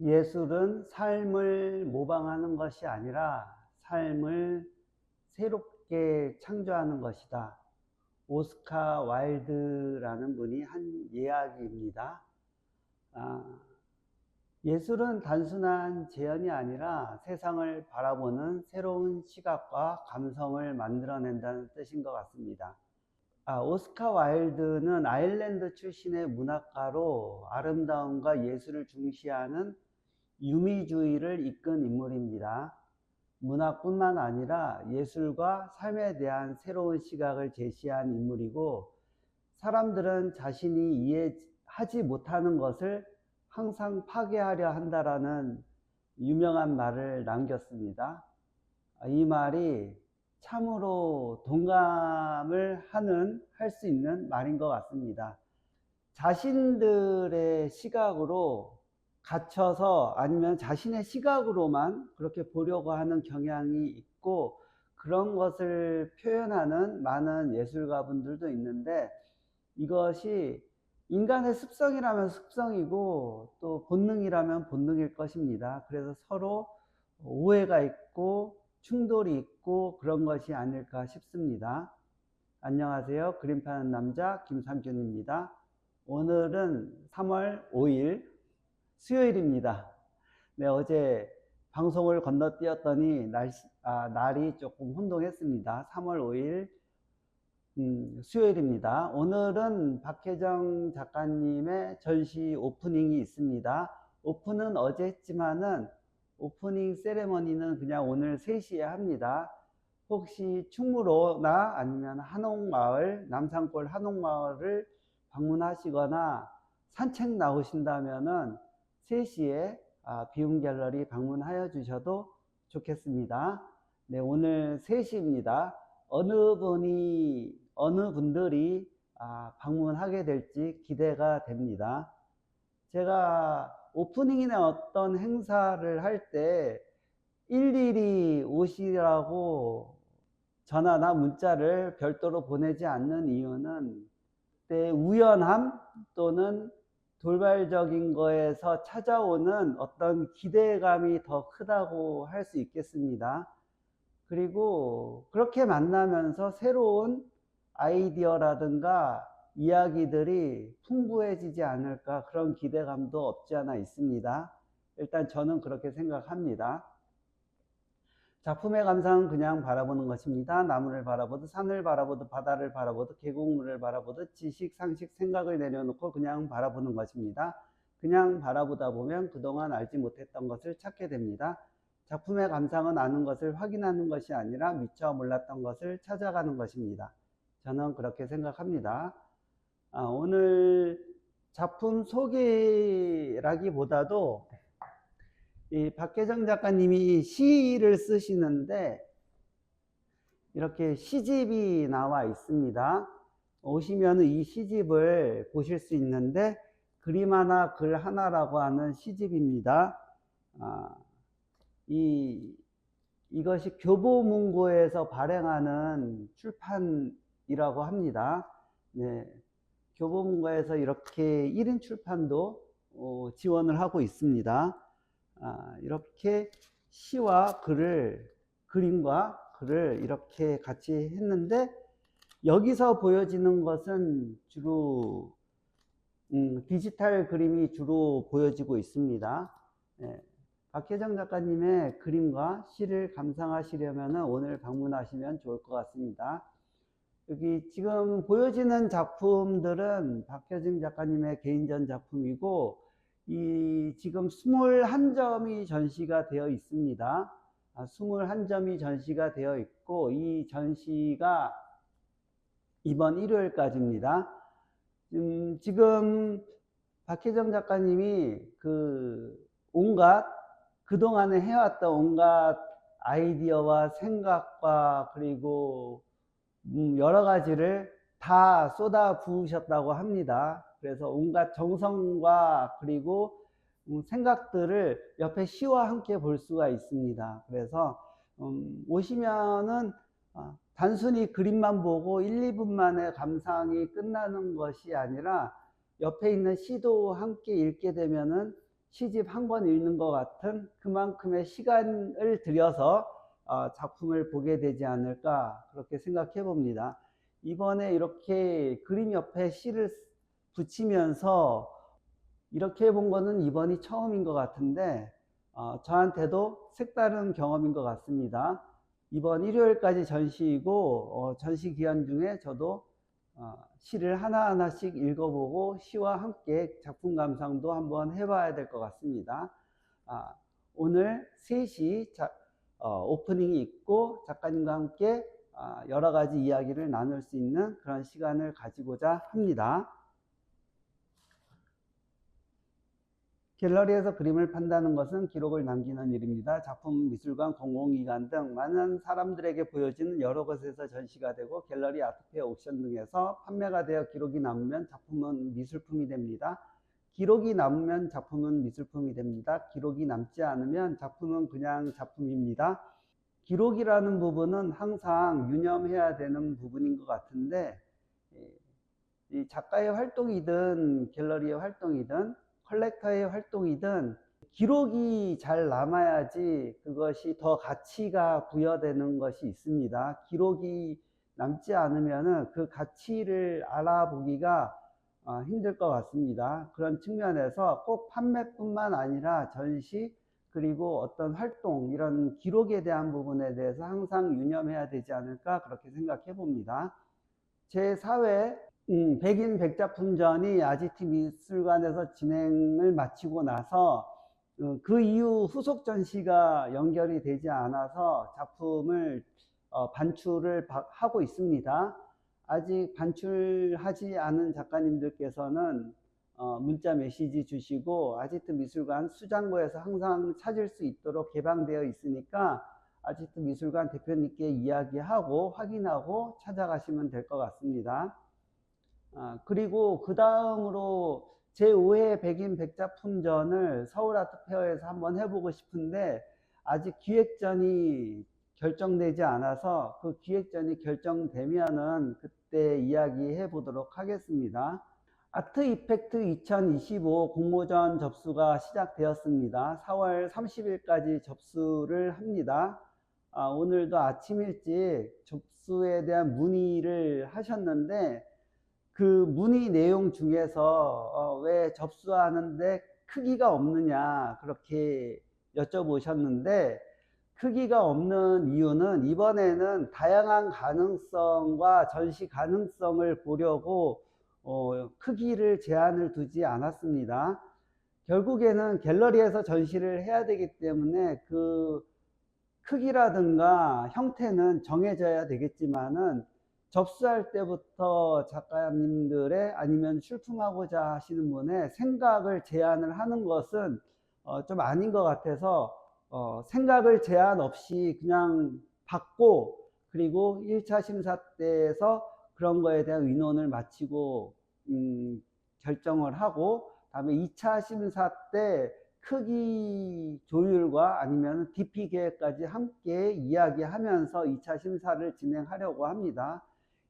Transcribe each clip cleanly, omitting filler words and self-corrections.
예술은 삶을 모방하는 것이 아니라 삶을 새롭게 창조하는 것이다. 오스카 와일드라는 분이 한 이야기입니다. 예술은 단순한 재현이 아니라 세상을 바라보는 새로운 시각과 감성을 만들어낸다는 뜻인 것 같습니다. 오스카 와일드는 아일랜드 출신의 문학가로 아름다움과 예술을 중시하는 유미주의를 이끈 인물입니다. 문학뿐만 아니라 예술과 삶에 대한 새로운 시각을 제시한 인물이고, 사람들은 자신이 이해하지 못하는 것을 항상 파괴하려 한다라는 유명한 말을 남겼습니다. 이 말이 참으로 동감을 할 수 있는 말인 것 같습니다. 자신들의 시각으로 갇혀서 아니면 자신의 시각으로만 그렇게 보려고 하는 경향이 있고, 그런 것을 표현하는 많은 예술가분들도 있는데, 이것이 인간의 습성이라면 습성이고 또 본능이라면 본능일 것입니다. 그래서 서로 오해가 있고 충돌이 있고 그런 것이 아닐까 싶습니다. 안녕하세요. 그림 파는 남자 김삼균입니다. 오늘은 3월 5일 수요일입니다. 네, 어제 방송을 건너뛰었더니 날이 조금 혼동했습니다. 3월 5일 수요일입니다. 오늘은 박혜정 작가님의 전시 오프닝이 있습니다. 오픈은 어제 했지만은 오프닝 세레머니는 그냥 오늘 3시에 합니다. 혹시 충무로나 아니면 한옥마을, 남산골 한옥마을을 방문하시거나 산책 나오신다면은 3시에 비움 갤러리 방문하여 주셔도 좋겠습니다. 네, 오늘 3시입니다. 어느 분들이 방문하게 될지 기대가 됩니다. 제가 오프닝이나 어떤 행사를 할 때 일일이 오시라고 전화나 문자를 별도로 보내지 않는 이유는 그때 우연함 또는 돌발적인 거에서 찾아오는 어떤 기대감이 더 크다고 할 수 있겠습니다. 그리고 그렇게 만나면서 새로운 아이디어라든가 이야기들이 풍부해지지 않을까, 그런 기대감도 없지 않아 있습니다. 일단 저는 그렇게 생각합니다. 작품의 감상은 그냥 바라보는 것입니다. 나무를 바라보듯 산을 바라보듯 바다를 바라보듯 계곡물을 바라보듯 지식, 상식, 생각을 내려놓고 그냥 바라보는 것입니다. 그냥 바라보다 보면 그동안 알지 못했던 것을 찾게 됩니다. 작품의 감상은 아는 것을 확인하는 것이 아니라 미처 몰랐던 것을 찾아가는 것입니다. 저는 그렇게 생각합니다. 오늘 작품 소개라기보다도 이 박혜정 작가님이 시를 쓰시는데 이렇게 시집이 나와 있습니다. 오시면 이 시집을 보실 수 있는데, 그림 하나 글 하나라고 하는 시집입니다. 이것이 교보문고에서 발행하는 출판이라고 합니다. 네, 교보문고에서 이렇게 1인 출판도 지원을 하고 있습니다. 이렇게 시와 그림과 글을 이렇게 같이 했는데, 여기서 보여지는 것은 주로 디지털 그림이 주로 보여지고 있습니다. 네, 박혜정 작가님의 그림과 시를 감상하시려면 오늘 방문하시면 좋을 것 같습니다. 여기 지금 보여지는 작품들은 박혜정 작가님의 개인전 작품이고, 이 지금 21점이 전시가 되어 있습니다. 21점이 전시가 되어 있고, 이 전시가 이번 일요일까지입니다. 지금 박혜정 작가님이 그동안에 해왔던 온갖 아이디어와 생각과 그리고 여러 가지를 다 쏟아 부으셨다고 합니다. 그래서 온갖 정성과 그리고 생각들을 옆에 시와 함께 볼 수가 있습니다. 그래서 오시면은 단순히 그림만 보고 1, 2분 만에 감상이 끝나는 것이 아니라 옆에 있는 시도 함께 읽게 되면은 시집 한 권 읽는 것 같은 그만큼의 시간을 들여서 작품을 보게 되지 않을까 그렇게 생각해 봅니다. 이번에 이렇게 그림 옆에 시를 붙이면서 이렇게 해본 거는 이번이 처음인 것 같은데 저한테도 색다른 경험인 것 같습니다. 이번 일요일까지 전시이고 전시 기간 중에 저도 시를 하나하나씩 읽어보고 시와 함께 작품 감상도 한번 해봐야 될 것 같습니다. 오늘 3시 오프닝이 있고 작가님과 함께 여러 가지 이야기를 나눌 수 있는 그런 시간을 가지고자 합니다. 갤러리에서 그림을 판다는 것은 기록을 남기는 일입니다. 작품, 미술관, 공공기관 등 많은 사람들에게 보여지는 여러 곳에서 전시가 되고 갤러리, 아트페어, 옥션 등에서 판매가 되어 기록이 남으면 작품은 미술품이 됩니다. 기록이 남으면 작품은 미술품이 됩니다. 기록이 남지 않으면 작품은 그냥 작품입니다. 기록이라는 부분은 항상 유념해야 되는 부분인 것 같은데 이 작가의 활동이든 갤러리의 활동이든 컬렉터의 활동이든 기록이 잘 남아야지 그것이 더 가치가 부여되는 것이 있습니다. 기록이 남지 않으면 그 가치를 알아보기가 힘들 것 같습니다. 그런 측면에서 꼭 판매뿐만 아니라 전시 그리고 어떤 활동 이런 기록에 대한 부분에 대해서 항상 유념해야 되지 않을까 그렇게 생각해 봅니다. 제4회 백인 백작품전이 아지트 미술관에서 진행을 마치고 나서 그 이후 후속 전시가 연결이 되지 않아서 작품을 반출을 하고 있습니다. 아직 반출하지 않은 작가님들께서는 문자 메시지 주시고 아지트 미술관 수장고에서 항상 찾을 수 있도록 개방되어 있으니까 아지트 미술관 대표님께 이야기하고 확인하고 찾아가시면 될 것 같습니다. 그리고 그 다음으로 제5회 백인 백작품전을 서울 아트페어에서 한번 해보고 싶은데 아직 기획전이 결정되지 않아서 그 기획전이 결정되면은 그때 이야기해 보도록 하겠습니다. 아트 이펙트 2025 공모전 접수가 시작되었습니다. 4월 30일까지 접수를 합니다. 오늘도 아침 일찍 접수에 대한 문의를 하셨는데 그 문의 내용 중에서 왜 접수하는데 크기가 없느냐 그렇게 여쭤보셨는데 크기가 없는 이유는 이번에는 다양한 가능성과 전시 가능성을 보려고 크기를 제한을 두지 않았습니다. 결국에는 갤러리에서 전시를 해야 되기 때문에 그 크기라든가 형태는 정해져야 되겠지만은 접수할 때부터 작가님들의 아니면 출품하고자 하시는 분의 생각을 제안을 하는 것은 좀 아닌 것 같아서 생각을 제한 없이 그냥 받고 그리고 1차 심사 때에서 그런 거에 대한 의논을 마치고 결정을 하고 다음에 2차 심사 때 크기 조율과 아니면 DP 계획까지 함께 이야기하면서 2차 심사를 진행하려고 합니다.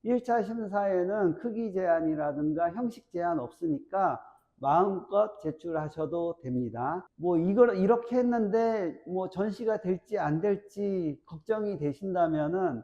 1차 심사에는 크기 제한이라든가 형식 제한 없으니까 마음껏 제출하셔도 됩니다. 뭐 이걸 이렇게 했는데 뭐 전시가 될지 안 될지 걱정이 되신다면은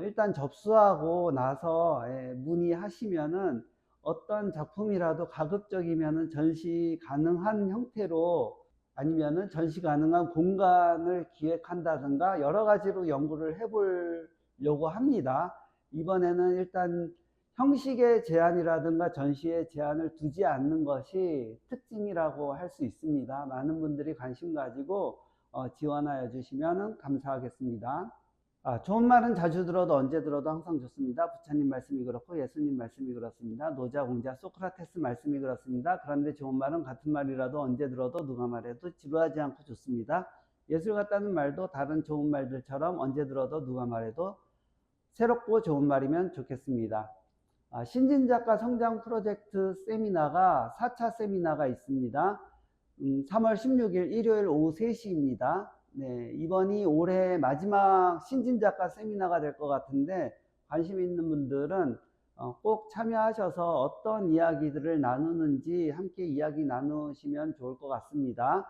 일단 접수하고 나서 문의하시면은 어떤 작품이라도 가급적이면은 전시 가능한 형태로 아니면은 전시 가능한 공간을 기획한다든가 여러 가지로 연구를 해보려고 합니다. 이번에는 일단 형식의 제한이라든가 전시의 제한을 두지 않는 것이 특징이라고 할 수 있습니다. 많은 분들이 관심 가지고 지원하여 주시면 감사하겠습니다. 좋은 말은 자주 들어도 언제 들어도 항상 좋습니다. 부처님 말씀이 그렇고 예수님 말씀이 그렇습니다. 노자, 공자, 소크라테스 말씀이 그렇습니다. 그런데 좋은 말은 같은 말이라도 언제 들어도 누가 말해도 지루하지 않고 좋습니다. 예술 같다는 말도 다른 좋은 말들처럼 언제 들어도 누가 말해도 새롭고 좋은 말이면 좋겠습니다. 신진작가 성장 프로젝트 세미나가 4차 세미나가 있습니다. 3월 16일 일요일 오후 3시입니다. 네, 이번이 올해 마지막 신진작가 세미나가 될 것 같은데 관심 있는 분들은 꼭 참여하셔서 어떤 이야기들을 나누는지 함께 이야기 나누시면 좋을 것 같습니다.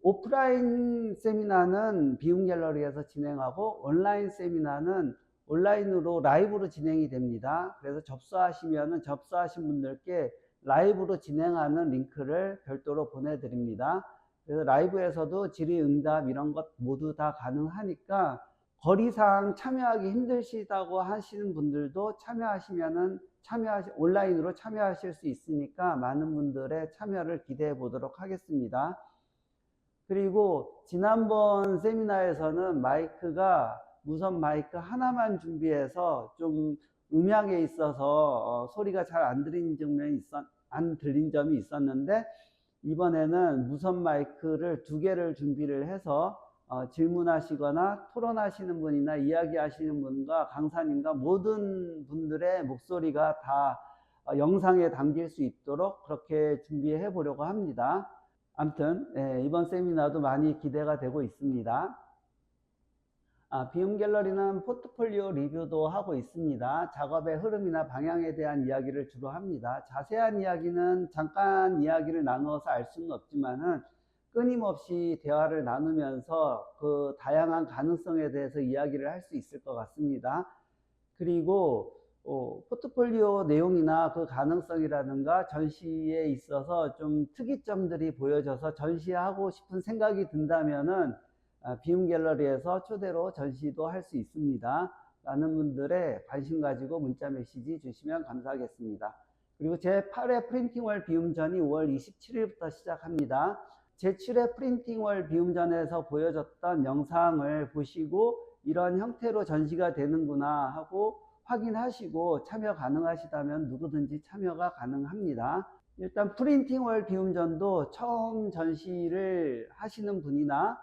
오프라인 세미나는 비움 갤러리에서 진행하고 온라인 세미나는 온라인으로 라이브로 진행이 됩니다. 그래서 접수하시면은 접수하신 분들께 라이브로 진행하는 링크를 별도로 보내드립니다. 그래서 라이브에서도 질의응답 이런 것 모두 다 가능하니까 거리상 참여하기 힘드시다고 하시는 분들도 온라인으로 참여하실 수 있으니까 많은 분들의 참여를 기대해 보도록 하겠습니다. 그리고 지난번 세미나에서는 무선 마이크 하나만 준비해서 좀 음향에 있어서 소리가 잘 안 들린 점이 있었는데, 이번에는 무선 마이크를 2개를 준비를 해서 질문하시거나 토론하시는 분이나 이야기하시는 분과 강사님과 모든 분들의 목소리가 다 영상에 담길 수 있도록 그렇게 준비해 보려고 합니다. 아무튼 이번 세미나도 많이 기대가 되고 있습니다. 비움 갤러리는 포트폴리오 리뷰도 하고 있습니다. 작업의 흐름이나 방향에 대한 이야기를 주로 합니다. 자세한 이야기는 잠깐 이야기를 나누어서 알 수는 없지만은 끊임없이 대화를 나누면서 그 다양한 가능성에 대해서 이야기를 할 수 있을 것 같습니다. 그리고 포트폴리오 내용이나 그 가능성이라든가 전시에 있어서 좀 특이점들이 보여져서 전시하고 싶은 생각이 든다면은 비움 갤러리에서 초대로 전시도 할 수 있습니다. 많은 분들의 관심 가지고 문자 메시지 주시면 감사하겠습니다. 그리고 제8회 프린팅월 비움전이 5월 27일부터 시작합니다. 제7회 프린팅월 비움전에서 보여줬던 영상을 보시고 이런 형태로 전시가 되는구나 하고 확인하시고 참여 가능하시다면 누구든지 참여가 가능합니다. 일단 프린팅월 비움전도 처음 전시를 하시는 분이나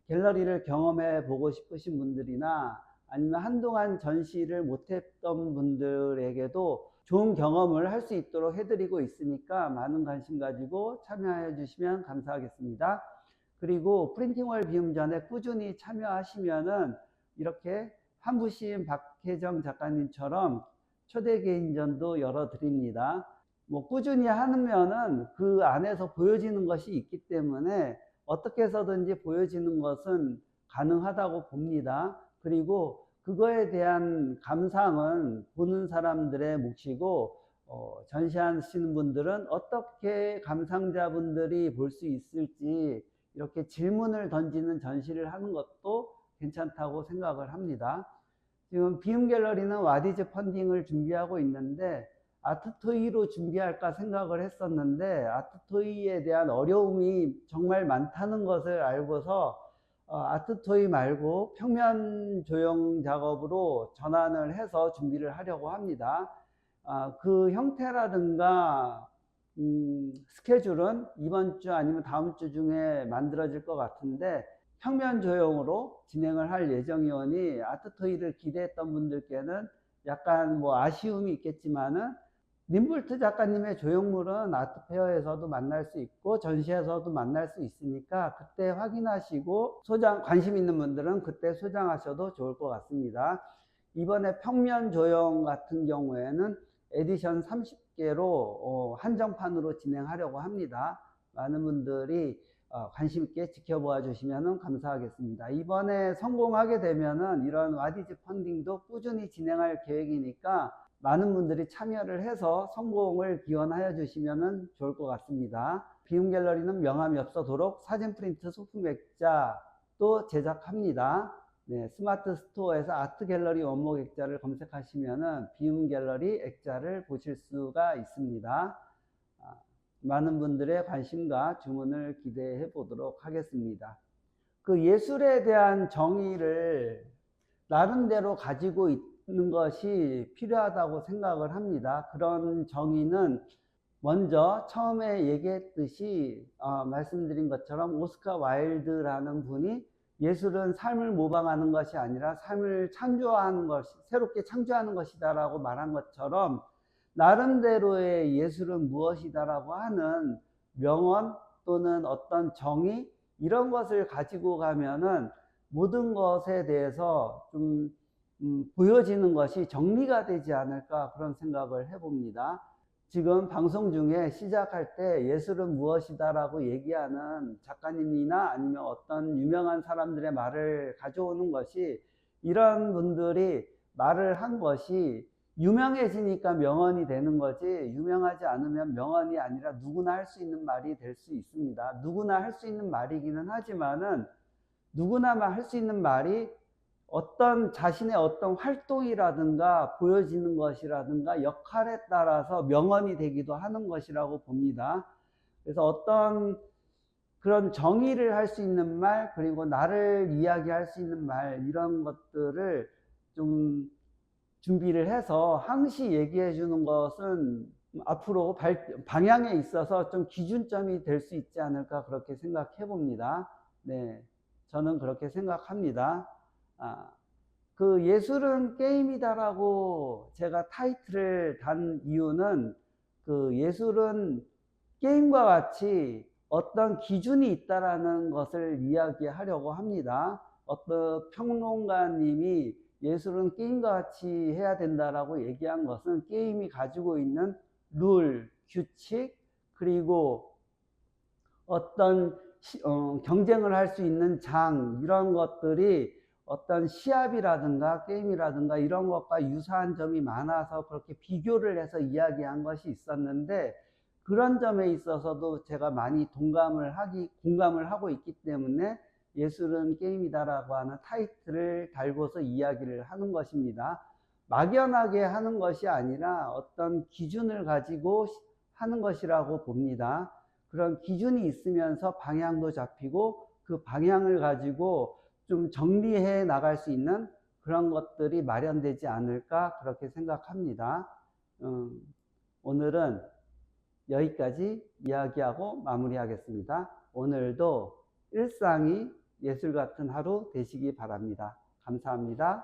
갤러리를 경험해 보고 싶으신 분들이나 아니면 한동안 전시를 못했던 분들에게도 좋은 경험을 할 수 있도록 해드리고 있으니까 많은 관심 가지고 참여해 주시면 감사하겠습니다. 그리고 프린팅월 비움전에 꾸준히 참여하시면은 이렇게 한부심 박혜정 작가님처럼 초대 개인전도 열어드립니다. 꾸준히 하면은 그 안에서 보여지는 것이 있기 때문에 어떻게 해서든지 보여지는 것은 가능하다고 봅니다. 그리고 그거에 대한 감상은 보는 사람들의 몫이고 전시하시는 분들은 어떻게 감상자분들이 볼 수 있을지 이렇게 질문을 던지는 전시를 하는 것도 괜찮다고 생각을 합니다. 지금 비움 갤러리는 와디즈 펀딩을 준비하고 있는데 아트토이로 준비할까 생각을 했었는데 아트토이에 대한 어려움이 정말 많다는 것을 알고서 아트토이 말고 평면 조형 작업으로 전환을 해서 준비를 하려고 합니다. 그 형태라든가 스케줄은 이번 주 아니면 다음 주 중에 만들어질 것 같은데 평면 조형으로 진행을 할 예정이오니 아트토이를 기대했던 분들께는 약간 아쉬움이 있겠지만은 림볼트 작가님의 조형물은 아트페어에서도 만날 수 있고 전시에서도 만날 수 있으니까 그때 확인하시고 관심 있는 분들은 그때 소장하셔도 좋을 것 같습니다. 이번에 평면 조형 같은 경우에는 에디션 30개로 한정판으로 진행하려고 합니다. 많은 분들이 관심 있게 지켜보아 주시면 감사하겠습니다. 이번에 성공하게 되면은 이런 와디즈 펀딩도 꾸준히 진행할 계획이니까 많은 분들이 참여를 해서 성공을 기원하여 주시면 좋을 것 같습니다. 비움 갤러리는 명함이 없어도록 사진 프린트 소품 액자도 제작합니다. 스마트 스토어에서 아트 갤러리 원목 액자를 검색하시면은 비움 갤러리 액자를 보실 수가 있습니다. 많은 분들의 관심과 주문을 기대해 보도록 하겠습니다. 그 예술에 대한 정의를 나름대로 가지고 있는 것이 필요하다고 생각을 합니다. 그런 정의는 먼저 처음에 얘기했듯이 말씀드린 것처럼 오스카 와일드라는 분이 예술은 삶을 모방하는 것이 아니라 삶을 새롭게 창조하는 것이다라고 말한 것처럼 나름대로의 예술은 무엇이다라고 하는 명언 또는 어떤 정의 이런 것을 가지고 가면은 모든 것에 대해서 좀 보여지는 것이 정리가 되지 않을까 그런 생각을 해봅니다. 지금 방송 중에 시작할 때 예술은 무엇이다라고 얘기하는 작가님이나 아니면 어떤 유명한 사람들의 말을 가져오는 것이, 이런 분들이 말을 한 것이 유명해지니까 명언이 되는 거지, 유명하지 않으면 명언이 아니라 누구나 할 수 있는 말이 될 수 있습니다. 누구나 할 수 있는 말이기는 하지만은, 누구나 할 수 있는 말이 어떤 자신의 어떤 활동이라든가 보여지는 것이라든가 역할에 따라서 명언이 되기도 하는 것이라고 봅니다. 그래서 어떤 그런 정의를 할 수 있는 말, 그리고 나를 이야기할 수 있는 말, 이런 것들을 좀 준비를 해서 항시 얘기해 주는 것은 앞으로 방향에 있어서 좀 기준점이 될 수 있지 않을까 그렇게 생각해 봅니다. 네, 저는 그렇게 생각합니다. 그 예술은 게임이다라고 제가 타이틀을 단 이유는, 그 예술은 게임과 같이 어떤 기준이 있다라는 것을 이야기하려고 합니다. 어떤 평론가님이 예술은 게임과 같이 해야 된다라고 얘기한 것은, 게임이 가지고 있는 룰, 규칙, 그리고 어떤 경쟁을 할 수 있는 장, 이런 것들이 어떤 시합이라든가 게임이라든가 이런 것과 유사한 점이 많아서 그렇게 비교를 해서 이야기한 것이 있었는데, 그런 점에 있어서도 제가 많이 공감을 하고 있기 때문에 예술은 게임이다라고 하는 타이틀을 달고서 이야기를 하는 것입니다. 막연하게 하는 것이 아니라 어떤 기준을 가지고 하는 것이라고 봅니다. 그런 기준이 있으면서 방향도 잡히고, 그 방향을 가지고 좀 정리해 나갈 수 있는 그런 것들이 마련되지 않을까 그렇게 생각합니다. 오늘은 여기까지 이야기하고 마무리하겠습니다. 오늘도 일상이 예술 같은 하루 되시기 바랍니다. 감사합니다.